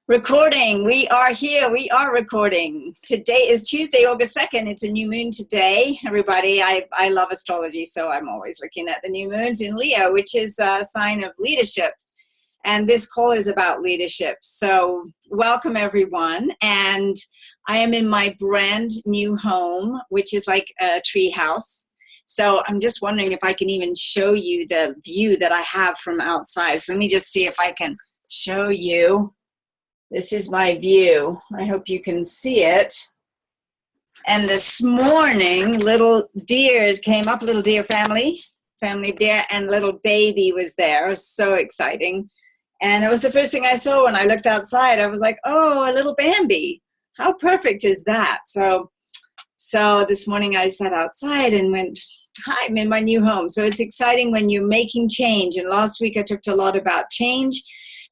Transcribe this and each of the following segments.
Recording. We are here. We are recording. Today is Tuesday, August 2nd. It's a new moon today. Everybody, I love astrology, so I'm always looking at the new moons in Leo, which is a sign of leadership. And this call is about leadership. So welcome, everyone. And I am in my brand new home, which is like a tree house. So I'm just wondering if I can even show you the view that I have from outside. So let me just see if I can show you. This is my view. I hope you can see it. And this morning, little deers came up, little deer family of deer, and little baby was there. It was so exciting. And it was the first thing I saw when I looked outside. I was like, oh, a little Bambi. How perfect is that? So this morning I sat outside and went, hi, I'm in my new home. So it's exciting when you're making change. And last week I talked a lot about change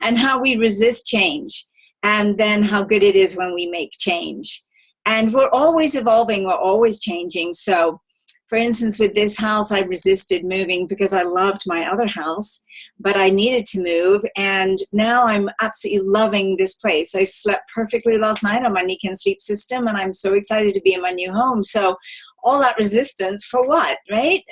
and how we resist change. And then how good it is when we make change. And we're always evolving, we're always changing. So, for instance, with this house, I resisted moving because I loved my other house, but I needed to move. And now I'm absolutely loving this place. I slept perfectly last night on my Nikken sleep system, and I'm so excited to be in my new home. So all that resistance for what, right?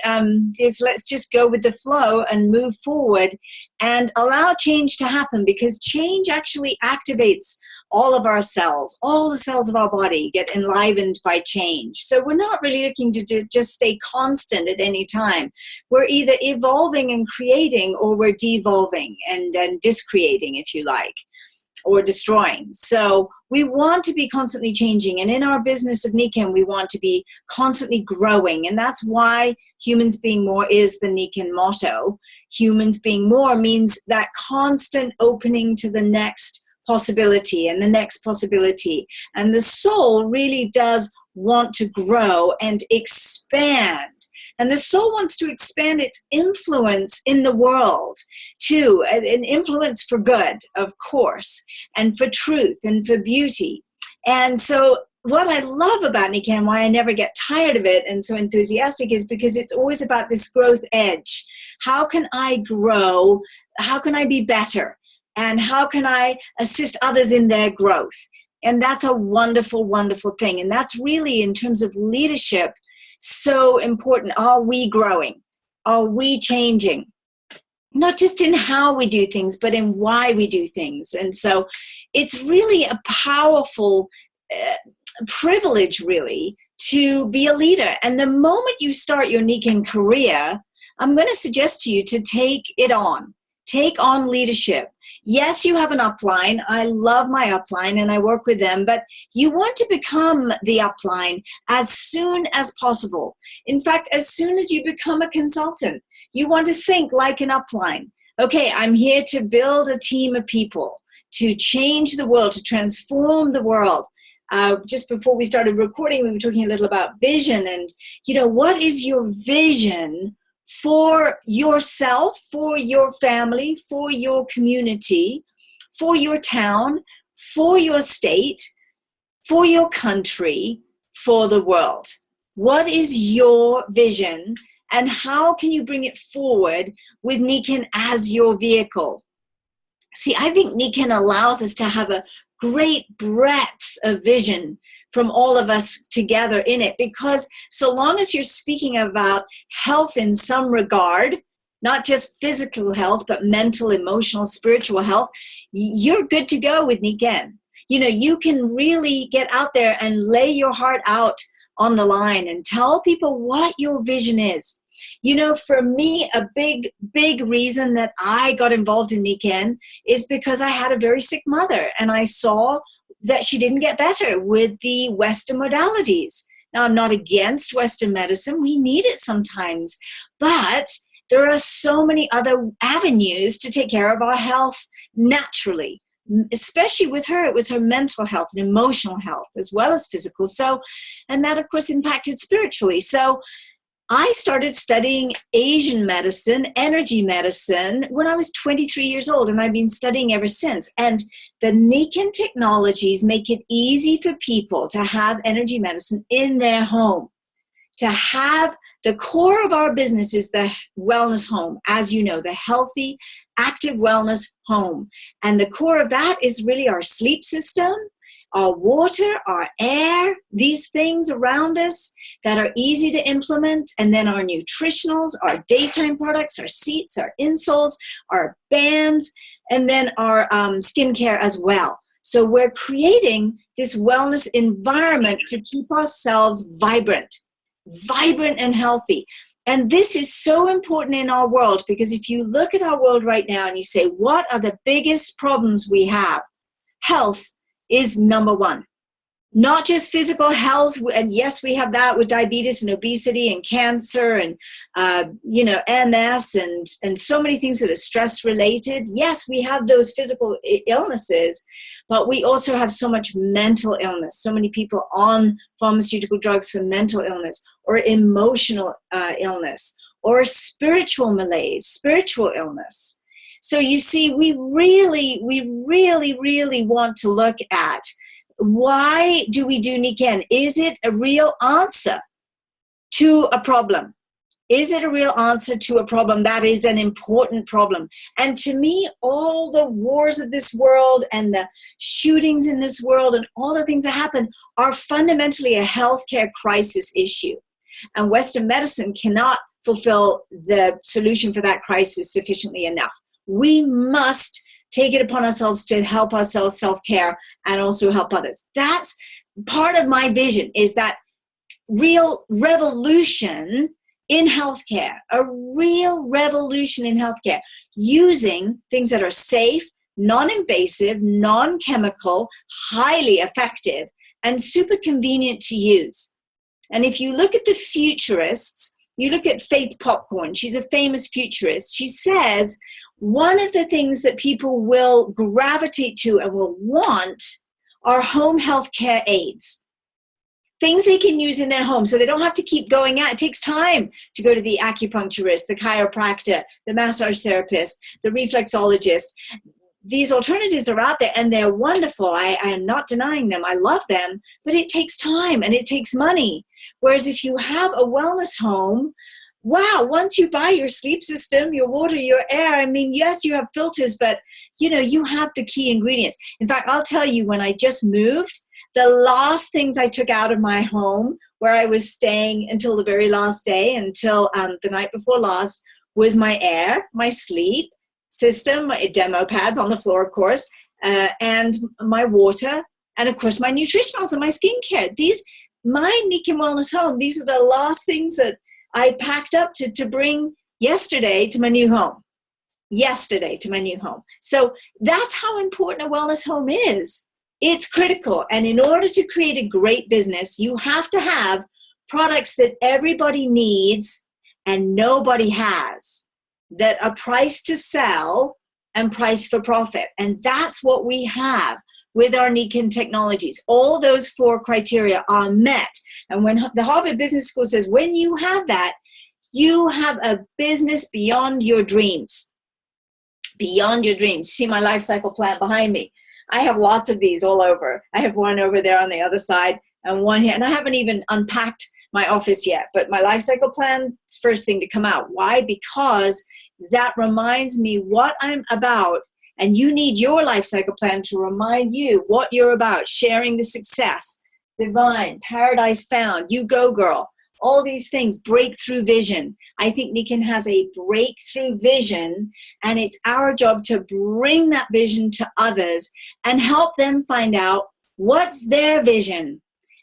Is let's just go with the flow and move forward and allow change to happen, because change actually activates all of our cells. All the cells of our body get enlivened by change. So we're not really looking to just stay constant at any time. We're either evolving and creating, or we're devolving and discreating, if you like, or destroying. So we want to be constantly changing. And in our business of Nikken, we want to be constantly growing. And that's why humans being more is the Nikken motto. Humans being more means that constant opening to the next possibility and the next possibility. And the soul really does want to grow and expand. And the soul wants to expand its influence in the world too, an influence for good, of course, and for truth and for beauty. And so what I love about Nikken, why I never get tired of it and so enthusiastic, is because it's always about this growth edge. How can I grow? How can I be better? And how can I assist others in their growth? And that's a wonderful, wonderful thing. And that's really, in terms of leadership, so important. Are we growing? Are we changing? Not just in how we do things, but in why we do things. And so it's really a powerful privilege, really, to be a leader. And the moment you start your Nikken career, I'm going to suggest to you to take it on. Take on leadership. Yes, you have an upline. I love my upline and I work with them, but you want to become the upline as soon as possible. In fact, as soon as you become a consultant, you want to think like an upline. Okay, I'm here to build a team of people, to change the world, to transform the world. Just before we started recording, we were talking a little about vision. And, what is your vision for yourself, for your family, for your community, for your town, for your state, for your country, for the world? What is your vision, and how can you bring it forward with Nikken as your vehicle? See, I think Nikken allows us to have a great breadth of vision from all of us together in it, because so long as you're speaking about health in some regard, not just physical health, but mental, emotional, spiritual health, you're good to go with Nikken. You can really get out there and lay your heart out on the line and tell people what your vision is. For me, a big reason that I got involved in Nikken is because I had a very sick mother, and I saw that she didn't get better with the Western modalities. Now, I'm not against Western medicine. We need it sometimes. But there are so many other avenues to take care of our health naturally. Especially with her, it was her mental health and emotional health as well as physical. So, and that, of course, impacted spiritually. So I started studying Asian medicine, energy medicine, when I was 23 years old, and I've been studying ever since. And the Nikken technologies make it easy for people to have energy medicine in their home, to have the core of our business is the wellness home, as you know, the healthy active wellness home. And the core of that is really our sleep system, our water, our air, these things around us that are easy to implement, and then our nutritionals, our daytime products, our seats, our insoles, our bands, and then our skincare as well. So we're creating this wellness environment to keep ourselves vibrant and healthy. And this is so important in our world, because if you look at our world right now and you say, what are the biggest problems we have? Health is number one. Not just physical health, and yes, we have that with diabetes and obesity and cancer and MS and so many things that are stress related. Yes, we have those physical illnesses, but we also have so much mental illness. So many people on pharmaceutical drugs for mental illness or emotional illness or spiritual malaise, spiritual illness. So you see, we really want to look at, why do we do Nikken? Is it a real answer to a problem? Is it a real answer to a problem that is an important problem? And to me, all the wars of this world and the shootings in this world and all the things that happen are fundamentally a healthcare crisis issue. And Western medicine cannot fulfill the solution for that crisis sufficiently enough. We must take it upon ourselves to help ourselves self-care and also help others. That's part of my vision, is that real revolution in healthcare, a real revolution in healthcare, using things that are safe, non-invasive, non-chemical, highly effective, and super convenient to use. And if you look at the futurists, you look at Faith Popcorn, she's a famous futurist. She says, one of the things that people will gravitate to and will want are home healthcare aids. Things they can use in their home so they don't have to keep going out. It takes time to go to the acupuncturist, the chiropractor, the massage therapist, the reflexologist. These alternatives are out there and they're wonderful. I am not denying them. I love them, but it takes time and it takes money. Whereas if you have a wellness home, wow, once you buy your sleep system, your water, your air, I mean, yes, you have filters, but you have the key ingredients. In fact, I'll tell you, when I just moved, the last things I took out of my home, where I was staying until the very last day, until the night before last, was my air, my sleep system, my demo pads on the floor, of course, and my water, and of course my nutritionals and my skincare. My Nikken Wellness Home, these are the last things that I packed up to bring yesterday to my new home. So that's how important a wellness home is. It's critical. And in order to create a great business, you have to have products that everybody needs and nobody has, that are priced to sell and priced for profit. And that's what we have with our Nikken technologies. All those 4 criteria are met. And when the Harvard Business School says, when you have that, you have a business beyond your dreams. Beyond your dreams. See my life cycle plan behind me. I have lots of these all over. I have one over there on the other side and one here. And I haven't even unpacked my office yet. But my life cycle plan is first thing to come out. Why? Because that reminds me what I'm about. And you need your life cycle plan to remind you what you're about. Sharing the success, divine, paradise found, you go girl, all these things, breakthrough vision. I think Nikken has a breakthrough vision, and it's our job to bring that vision to others and help them find out what's their vision.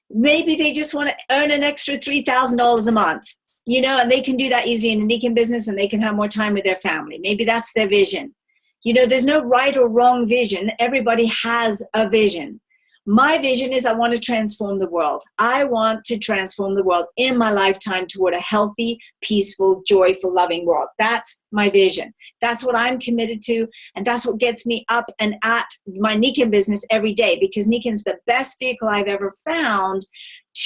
Maybe they just want to earn an extra $3,000 a month, and they can do that easy in a Nikken business and they can have more time with their family. Maybe that's their vision. There's no right or wrong vision. Everybody has a vision. My vision is I want to transform the world. I want to transform the world in my lifetime toward a healthy, peaceful, joyful, loving world. That's my vision. That's what I'm committed to. And that's what gets me up and at my Nikken business every day, because Nikken's the best vehicle I've ever found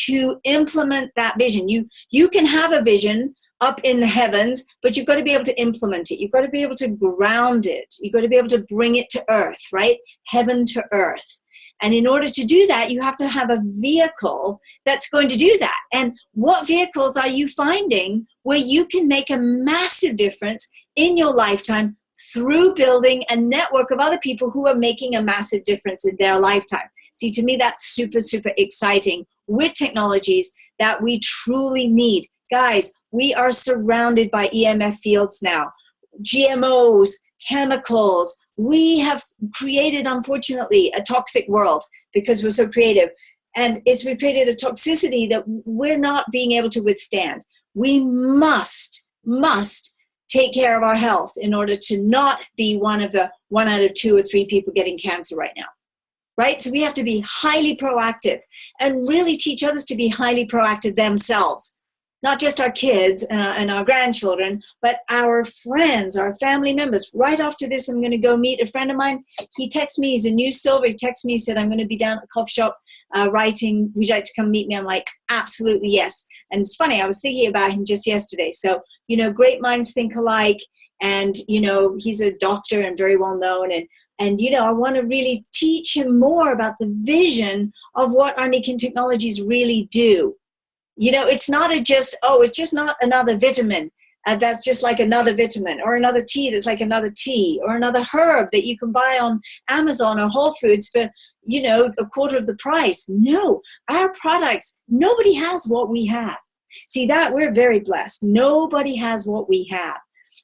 to implement that vision. You can have a vision up in the heavens, but you've got to be able to implement it. You've got to be able to ground it. You've got to be able to bring it to earth, right? Heaven to earth. And in order to do that, you have to have a vehicle that's going to do that. And what vehicles are you finding where you can make a massive difference in your lifetime through building a network of other people who are making a massive difference in their lifetime. See, to me, that's super, super exciting with technologies that we truly need. Guys, we are surrounded by EMF fields now, GMOs, chemicals. We have created, unfortunately, a toxic world because we're so creative. And we've created a toxicity that we're not being able to withstand. We must take care of our health in order to not be one out of 2 or 3 people getting cancer right now. Right? So we have to be highly proactive and really teach others to be highly proactive themselves. Not just our kids and our grandchildren, but our friends, our family members. Right after this, I'm going to go meet a friend of mine. He texted me, he's a new silver. He texted me, he said, I'm going to be down at the coffee shop writing. Would you like to come meet me? I'm like, absolutely, yes. And it's funny, I was thinking about him just yesterday. So, great minds think alike. And, he's a doctor and very well known. And I want to really teach him more about the vision of what our Nikken technologies really do. It's not it's just not another vitamin that's just like another vitamin, or another tea that's like another tea, or another herb that you can buy on Amazon or Whole Foods for, a quarter of the price. No, our products, nobody has what we have. See that? We're very blessed. Nobody has what we have.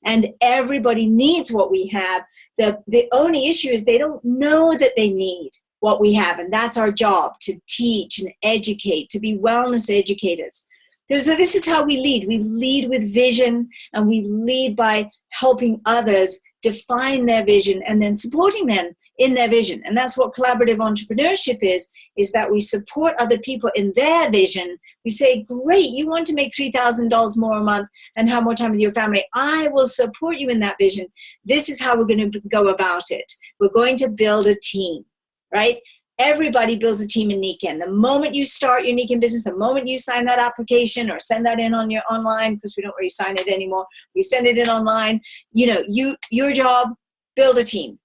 And everybody needs what we have. The only issue is they don't know that they need what we have. And that's our job, to teach and educate, to be wellness educators. So this is how we lead. We lead with vision, and we lead by helping others define their vision and then supporting them in their vision. And that's what collaborative entrepreneurship is that we support other people in their vision. We say, great, you want to make $3,000 more a month and have more time with your family. I will support you in that vision. This is how we're going to go about it. We're going to build a team, right? Everybody builds a team in Nikken. The moment you start your Nikken business, the moment you sign that application or send that in on your online, because we don't really sign it anymore, we send it in online. Your job, build a team.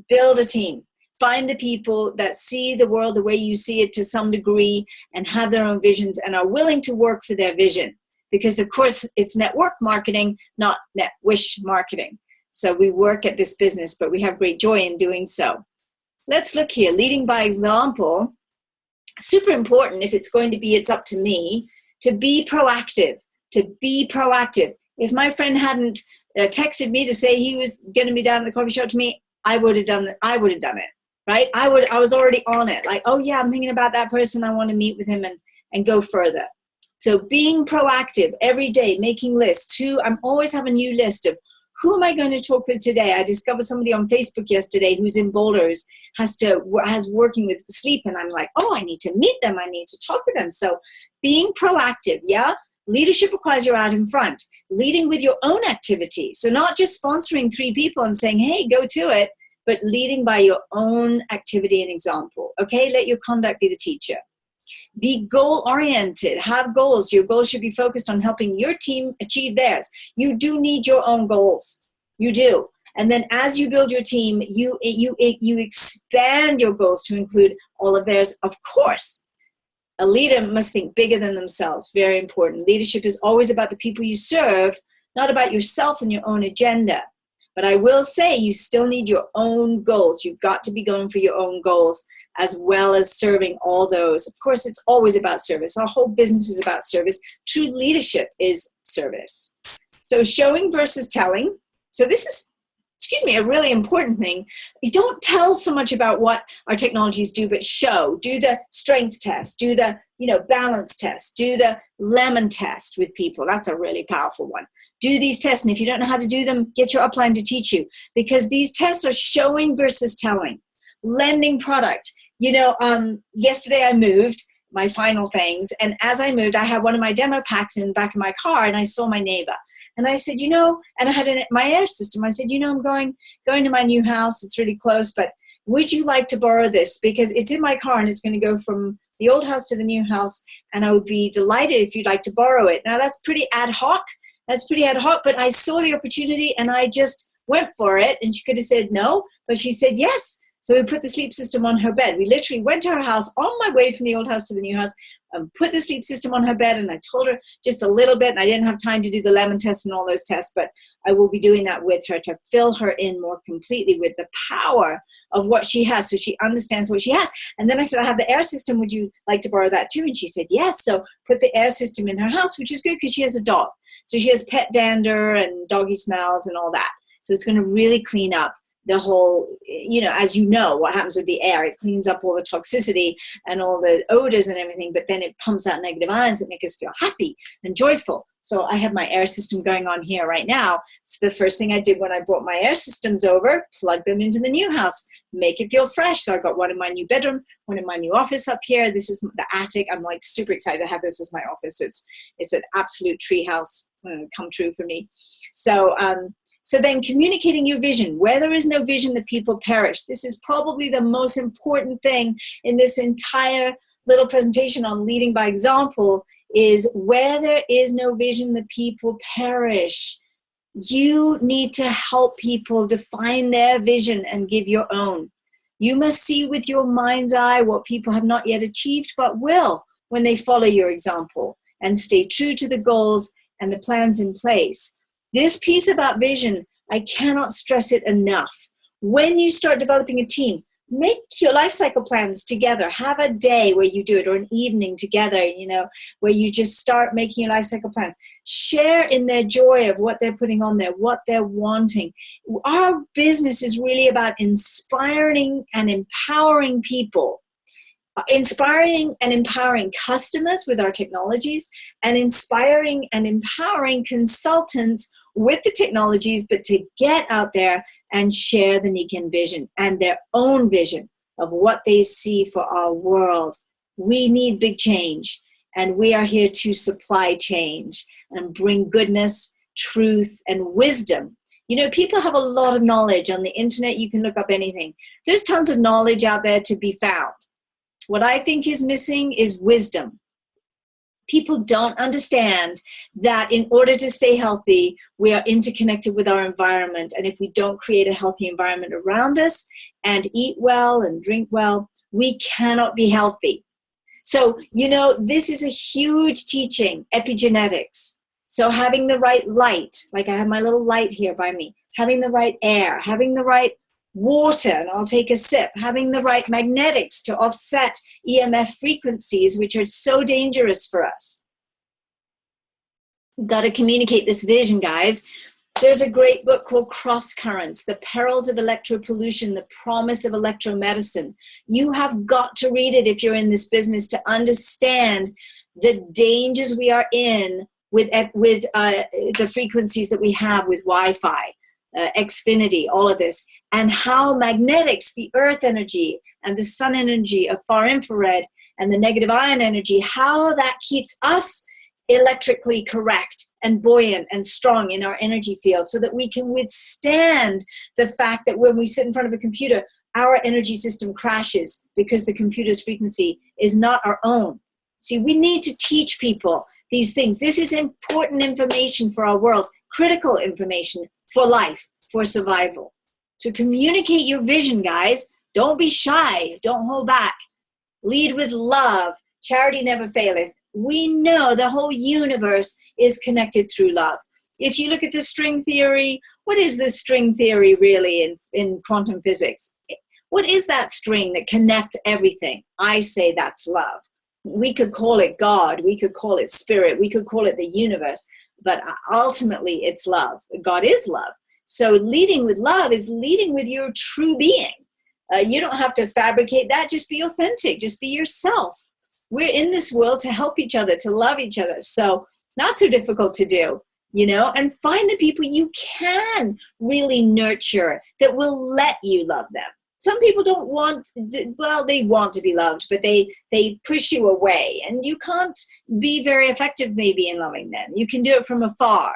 Build a team. Find the people that see the world the way you see it to some degree and have their own visions and are willing to work for their vision. Because, of course, it's network marketing, not net wish marketing. So we work at this business, but we have great joy in doing so. Let's look here. Leading by example. Super important if it's going to be, it's up to me, to be proactive. To be proactive. If my friend hadn't texted me to say he was going to be down at the coffee shop to me, I would have done it. Right? I was already on it. Like, oh yeah, I'm thinking about that person. I want to meet with him and go further. So being proactive every day, making lists. I'm always have a new list of who am I going to talk with today? I discovered somebody on Facebook yesterday who's in Boulders, has working with sleep, and I'm like, oh, I need to meet them. I need to talk with them. So being proactive, yeah? Leadership requires you're out in front, leading with your own activity. So not just sponsoring 3 people and saying, hey, go to it, but leading by your own activity and example, okay? Let your conduct be the teacher. Be goal-oriented. Have goals. Your goals should be focused on helping your team achieve theirs. You do need your own goals. You do. And then as you build your team, you expand your goals to include all of theirs, of course. A leader must think bigger than themselves. Very important. Leadership is always about the people you serve, not about yourself and your own agenda. But I will say you still need your own goals. You've got to be going for your own goals, as well as serving all those. Of course, it's always about service. Our whole business is about service. True leadership is service. So showing versus telling. So this is, a really important thing. You don't tell so much about what our technologies do, but show. Do the strength test. Do the, balance test. Do the lemon test with people. That's a really powerful one. Do these tests, and if you don't know how to do them, get your upline to teach you, because these tests are showing versus telling. Lending product. Yesterday I moved my final things, and as I moved, I had one of my demo packs in the back of my car, and I saw my neighbor. And I said, and I had my air system. I said, I'm going to my new house. It's really close, but would you like to borrow this? Because it's in my car, and it's going to go from the old house to the new house, and I would be delighted if you'd like to borrow it. Now, that's pretty ad hoc. But I saw the opportunity, and I just went for it. And she could have said no, but she said yes. So we put the sleep system on her bed. We literally went to her house on my way from the old house to the new house, and put the sleep system on her bed. And I told her just a little bit, and I didn't have time to do the lemon test and all those tests, but I will be doing that with her to fill her in more completely with the power of what she has, so she understands what she has. And then I said, I have the air system. Would you like to borrow that too? And she said, yes. So put the air system in her house, which is good because she has a dog. So she has pet dander and doggy smells and all that. So it's going to really clean up the whole, as you know, what happens with the air. It cleans up all the toxicity and all the odors and everything, but then it pumps out negative ions that make us feel happy and joyful. So I have my air system going on here right now. So the first thing I did when I brought my air systems over, plug them into the new house, make it feel fresh. So I got one in my new bedroom, one in my new office up here. This is the attic. I'm like super excited to have this as my office. It's an absolute treehouse come true for me. So then communicating your vision. Where there is no vision, the people perish. This is probably the most important thing in this entire little presentation on leading by example, is where there is no vision, the people perish. You need to help people define their vision and give your own. You must see with your mind's eye what people have not yet achieved, but will when they follow your example and stay true to the goals and the plans in place. This piece about vision, I cannot stress it enough. When you start developing a team, make your life cycle plans together. Have a day where you do it, or an evening together, where you just start making your life cycle plans. Share in their joy of what they're putting on there, what they're wanting. Our business is really about inspiring and empowering people. Inspiring and empowering customers with our technologies, and inspiring and empowering consultants with the technologies, but to get out there and share the Nikken vision and their own vision of what they see for our world. We need big change, and we are here to supply change and bring goodness, truth, and wisdom. People have a lot of knowledge on the internet. You can look up anything. There's tons of knowledge out there to be found. What I think is missing is wisdom. People don't understand that in order to stay healthy, we are interconnected with our environment. And if we don't create a healthy environment around us and eat well and drink well, we cannot be healthy. So, this is a huge teaching, epigenetics. So having the right light, like I have my little light here by me, having the right air, having the right water, and I'll take a sip, having the right magnetics to offset EMF frequencies, which are so dangerous for us. Got to communicate this vision, guys. There's a great book called Cross Currents, The Perils of Electropollution, The Promise of Electromedicine. You have got to read it if you're in this business to understand the dangers we are in with the frequencies that we have with Wi-Fi, Xfinity, all of this, and how magnetics, the earth energy and the sun energy of far infrared and the negative ion energy, how that keeps us electrically correct and buoyant and strong in our energy field, so that we can withstand the fact that when we sit in front of a computer, our energy system crashes because the computer's frequency is not our own. See, we need to teach people these things. This is important information for our world, critical information for life, for survival. To communicate your vision, guys. Don't be shy. Don't hold back. Lead with love. Charity never faileth. We know the whole universe is connected through love. If you look at the string theory, what is the string theory really in quantum physics? What is that string that connects everything? I say that's love. We could call it God. We could call it spirit. We could call it the universe. But ultimately, it's love. God is love. So leading with love is leading with your true being. You don't have to fabricate that. Just be authentic. Just be yourself. We're in this world to help each other, to love each other. So not so difficult to do, and find the people you can really nurture that will let you love them. Some people don't want, they want to be loved, but they push you away, and you can't be very effective maybe in loving them. You can do it from afar.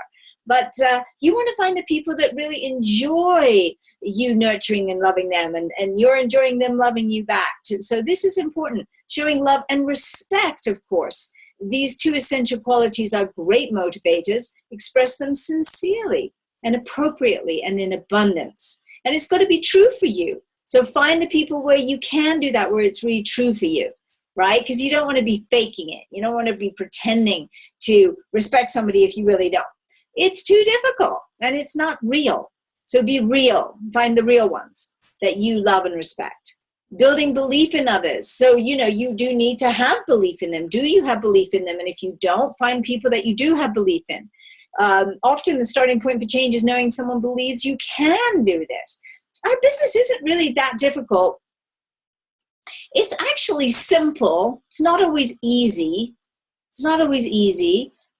But you want to find the people that really enjoy you nurturing and loving them, and you're enjoying them loving you back. So this is important, showing love and respect, of course. These two essential qualities are great motivators. Express them sincerely and appropriately and in abundance. And it's got to be true for you. So find the people where you can do that, where it's really true for you, right? Because you don't want to be faking it. You don't want to be pretending to respect somebody if you really don't. It's too difficult and it's not real. So be real. Find the real ones that you love and respect. Building belief in others. So, you do need to have belief in them. Do you have belief in them? And if you don't, find people that you do have belief in. Often the starting point for change is knowing someone believes you can do this. Our business isn't really that difficult. It's actually simple. It's not always easy.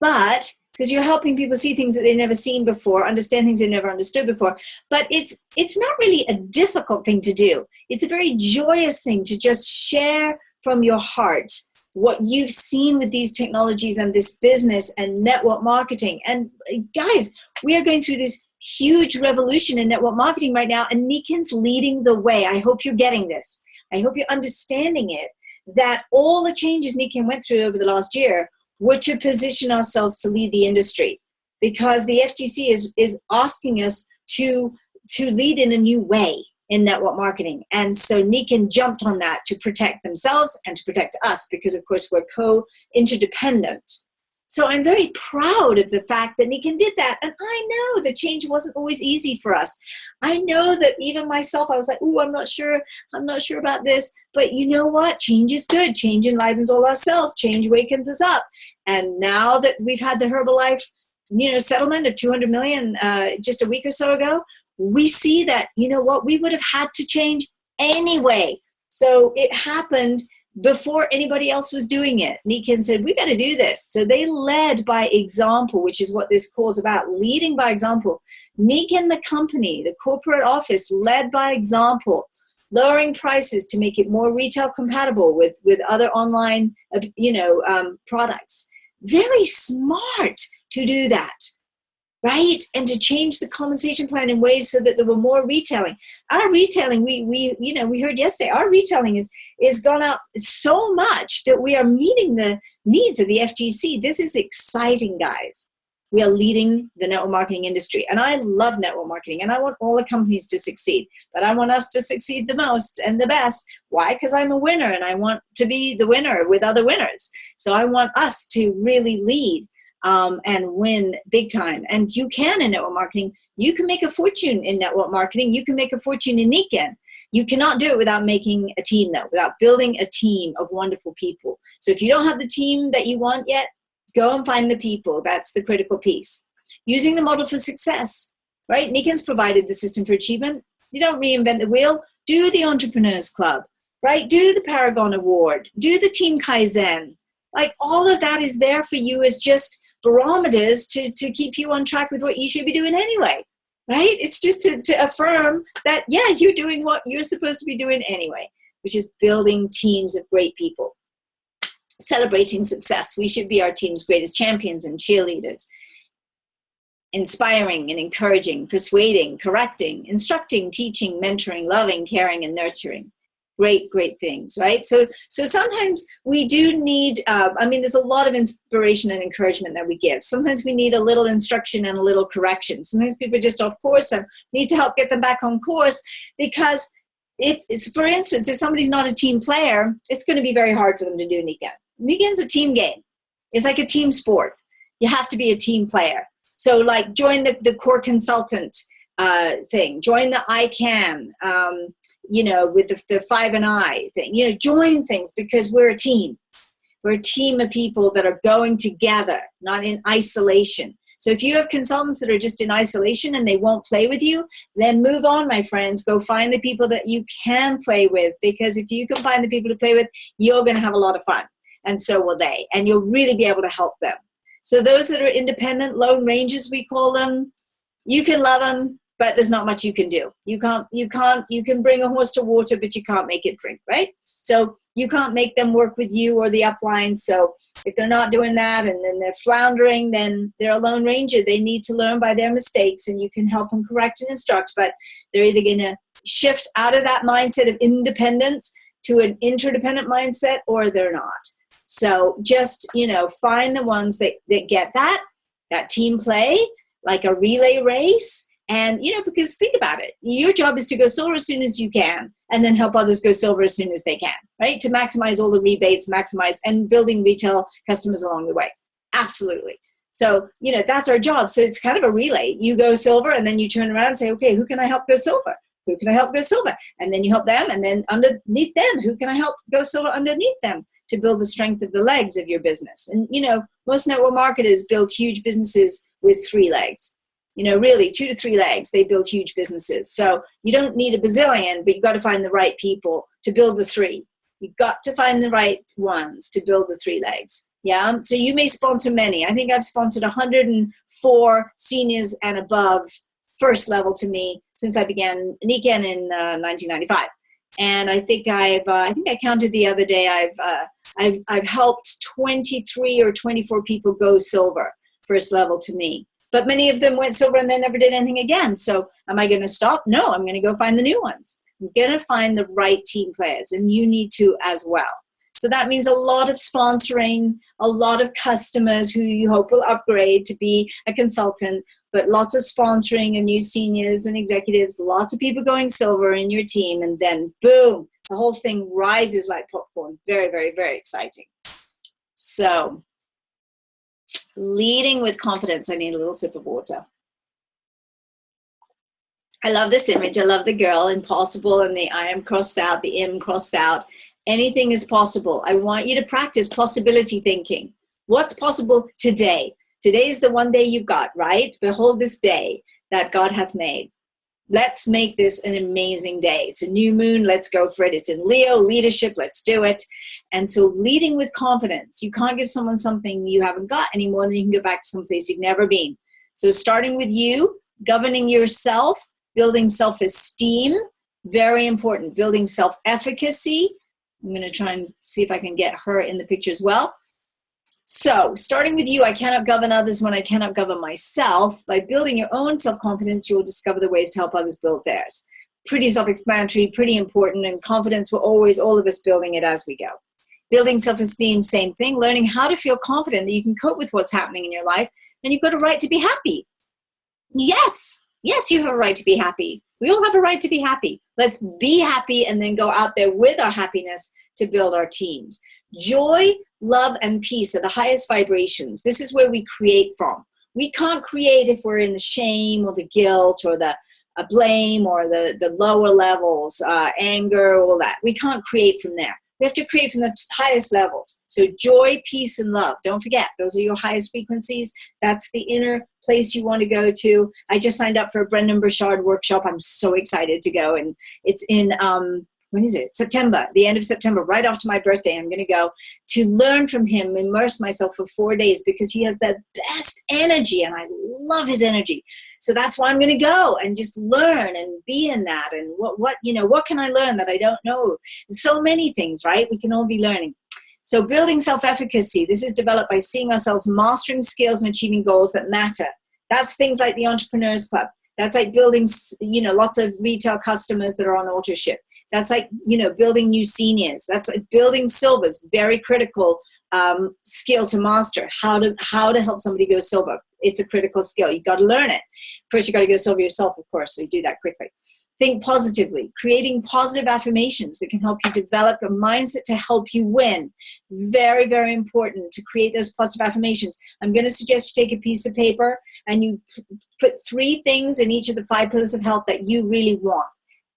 But because you're helping people see things that they've never seen before, understand things they've never understood before. But it's not really a difficult thing to do. It's a very joyous thing to just share from your heart what you've seen with these technologies and this business and network marketing. And guys, we are going through this huge revolution in network marketing right now, and Nikken's leading the way. I hope you're getting this. I hope you're understanding it, that all the changes Nikken went through over the last year were to position ourselves to lead the industry, because the FTC is asking us to lead in a new way in network marketing. And so Nikken jumped on that to protect themselves and to protect us, because of course we're interdependent. So I'm very proud of the fact that Nikken did that. And I know the change wasn't always easy for us. I know that even myself, I was like, I'm not sure about this. But you know what? Change is good. Change enlivens all our selves. Change wakens us up. And now that we've had the Herbalife, settlement of 200 million just a week or so ago, we see that, we would have had to change anyway. So it happened before anybody else was doing it. Nikken said, we got to do this. So they led by example, which is what this call is about, leading by example. Nikken, the company, the corporate office, led by example, lowering prices to make it more retail compatible with other online, products. Very smart to do that, right? And to change the compensation plan in ways so that there were more retailing. Our retailing, we heard yesterday, our retailing is gone up so much that we are meeting the needs of the FTC. This is exciting, guys. We are leading the network marketing industry. And I love network marketing, and I want all the companies to succeed. But I want us to succeed the most and the best. Why? Because I'm a winner, and I want to be the winner with other winners. So I want us to really lead and win big time. And you can in network marketing. You can make a fortune in network marketing. You can make a fortune in Nikken. You cannot do it without making a team, though, without building a team of wonderful people. So if you don't have the team that you want yet, go and find the people. That's the critical piece. Using the model for success, right? Nikken's provided the system for achievement. You don't reinvent the wheel. Do the Entrepreneurs Club, right? Do the Paragon Award. Do the Team Kaizen. Like, all of that is there for you as just barometers to keep you on track with what you should be doing anyway, right? It's just to affirm that, yeah, you're doing what you're supposed to be doing anyway, which is building teams of great people. Celebrating success. We should be our team's greatest champions and cheerleaders. Inspiring and encouraging, persuading, correcting, instructing, teaching, mentoring, loving, caring, and nurturing. Great things, right? So sometimes we do need, there's a lot of inspiration and encouragement that we give. Sometimes we need a little instruction and a little correction. Sometimes people are just off course and need to help get them back on course, because it's, for instance, if somebody's not a team player, it's going to be very hard for them to do Nikken. Nikken's a team game. It's like a team sport. You have to be a team player. So like join the core consultant thing, join the ICANN, with the 5 and I thing, join things, because we're a team. We're a team of people that are going together, not in isolation. So if you have consultants that are just in isolation and they won't play with you, then move on, my friends. Go find the people that you can play with, because if you can find the people to play with, you're going to have a lot of fun. And so will they. And you'll really be able to help them. So those that are independent, lone rangers, we call them, you can love them, but there's not much you can do. You can bring a horse to water, but you can't make it drink, right? So you can't make them work with you or the upline. So if they're not doing that and then they're floundering, then they're a lone ranger. They need to learn by their mistakes, and you can help them correct and instruct, but they're either going to shift out of that mindset of independence to an interdependent mindset, or they're not. So just, find the ones that get that team play, like a relay race, And, because think about it, your job is to go silver as soon as you can, and then help others go silver as soon as they can, right? To maximize all the rebates, and building retail customers along the way. Absolutely. So, that's our job. So it's kind of a relay. You go silver, and then you turn around and say, okay, who can I help go silver? Who can I help go silver? And then you help them, and then underneath them, who can I help go silver underneath them to build the strength of the legs of your business? And, most network marketers build huge businesses with 3 legs. Really 2 to 3 legs, they build huge businesses. So you don't need a bazillion, but you got to find the right people to build the 3. You've got to find the right ones to build the 3 legs. Yeah. So you may sponsor many. I think I've sponsored 104 seniors and above first level to me since I began Nikken in 1995. And I think I counted the other day. I've helped 23 or 24 people go silver first level to me. But many of them went silver and then never did anything again. So am I going to stop? No, I'm going to go find the new ones. I'm going to find the right team players, and you need to as well. So that means a lot of sponsoring, a lot of customers who you hope will upgrade to be a consultant, but lots of sponsoring of new seniors and executives, lots of people going silver in your team, and then boom, the whole thing rises like popcorn. Very, very, very exciting. So leading with confidence. I need a little sip of water. I love this image. I love the girl, impossible, and the I am crossed out, the M crossed out. Anything is possible. I want you to practice possibility thinking. What's possible today? Today is the one day you've got, right? Behold this day that God hath made. Let's make this an amazing day. It's a new moon. Let's go for it. It's in Leo, leadership. Let's do it. And so leading with confidence. You can't give someone something you haven't got any more than you can go back to someplace you've never been. So starting with you, governing yourself, building self-esteem, very important. Building self-efficacy. I'm going to try and see if I can get her in the picture as well. So starting with you, I cannot govern others when I cannot govern myself. By building your own self-confidence, you will discover the ways to help others build theirs. Pretty self-explanatory, pretty important, and confidence will always, all of us building it as we go. Building self-esteem, same thing. Learning how to feel confident that you can cope with what's happening in your life, and you've got a right to be happy. Yes, you have a right to be happy. We all have a right to be happy. Let's be happy and then go out there with our happiness to build our teams. Joy, love, and peace are the highest vibrations. This is where we create from. We can't create if we're in the shame or the guilt or the blame or the lower levels, anger, all that. We can't create from there. We have to create from the highest levels. So joy, peace, and love. Don't forget, those are your highest frequencies. That's the inner place you want to go to. I just signed up for a Brendan Burchard workshop. I'm so excited to go. And it's in, when is it? September, the end of September, right after my birthday. I'm going to go to learn from him, immerse myself for 4 days because he has the best energy and I love his energy. So that's why I'm going to go and just learn and be in that. And what can I learn that I don't know? So many things, right? We can all be learning. So building self-efficacy, this is developed by seeing ourselves mastering skills and achieving goals that matter. That's things like the Entrepreneurs Club. That's like building, lots of retail customers that are on auto ship. That's like, building new seniors. That's like building silvers, very critical skill to master. How to help somebody go silver. It's a critical skill. You've got to learn it. First, you got to go silver yourself, of course, so you do that quickly. Think positively, creating positive affirmations that can help you develop a mindset to help you win. Very, very important to create those positive affirmations. I'm going to suggest you take a piece of paper and you put 3 things in each of the 5 pillars of health that you really want.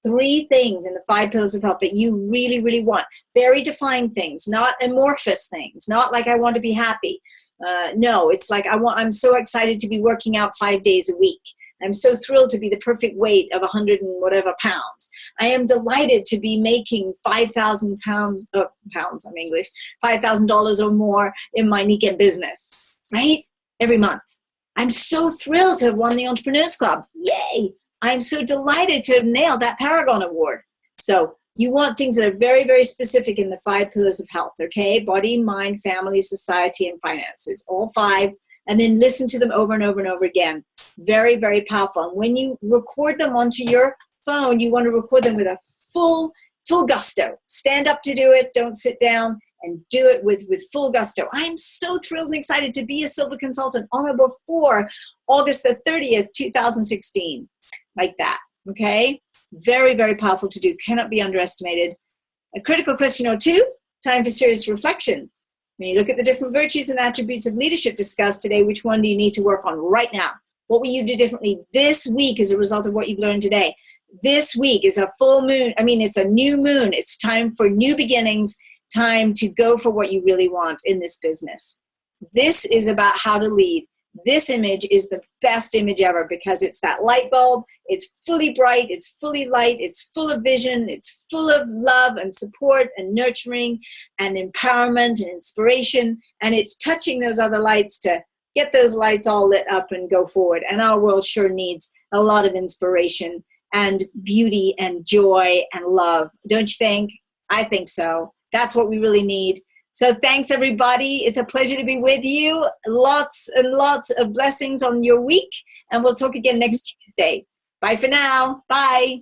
3 things in the 5 pillars of health that you really, really want. Very defined things, not amorphous things, not like I want to be happy. No, it's like I'm so excited to be working out 5 days a week. I'm so thrilled to be the perfect weight of 100 and whatever pounds. I am delighted to be making $5,000 I'm English, $5,000 or more in my Nikken Business, right? Every month. I'm so thrilled to have won the Entrepreneurs Club. Yay! I'm so delighted to have nailed that Paragon Award. So you want things that are very, very specific in the 5 pillars of health, okay? Body, mind, family, society, and finances. All 5. And then listen to them over and over and over again. Very, very powerful. And when you record them onto your phone, you want to record them with a full gusto. Stand up to do it. Don't sit down. And do it with full gusto. I am so thrilled and excited to be a silver consultant on or before August the 30th, 2016. Like that, okay? Very, very powerful to do. Cannot be underestimated. A critical question or two, time for serious reflection. When you look at the different virtues and attributes of leadership discussed today, which one do you need to work on right now? What will you do differently this week as a result of what you've learned today? This week is a full moon. It's a new moon. It's time for new beginnings, time to go for what you really want in this business. This is about how to lead. This image is the best image ever because it's that light bulb. It's fully bright. It's fully light. It's full of vision. It's full of love and support and nurturing and empowerment and inspiration. And it's touching those other lights to get those lights all lit up and go forward. And our world sure needs a lot of inspiration and beauty and joy and love. Don't you think? I think so. That's what we really need. So thanks, everybody. It's a pleasure to be with you. Lots and lots of blessings on your week. And we'll talk again next Tuesday. Bye for now. Bye.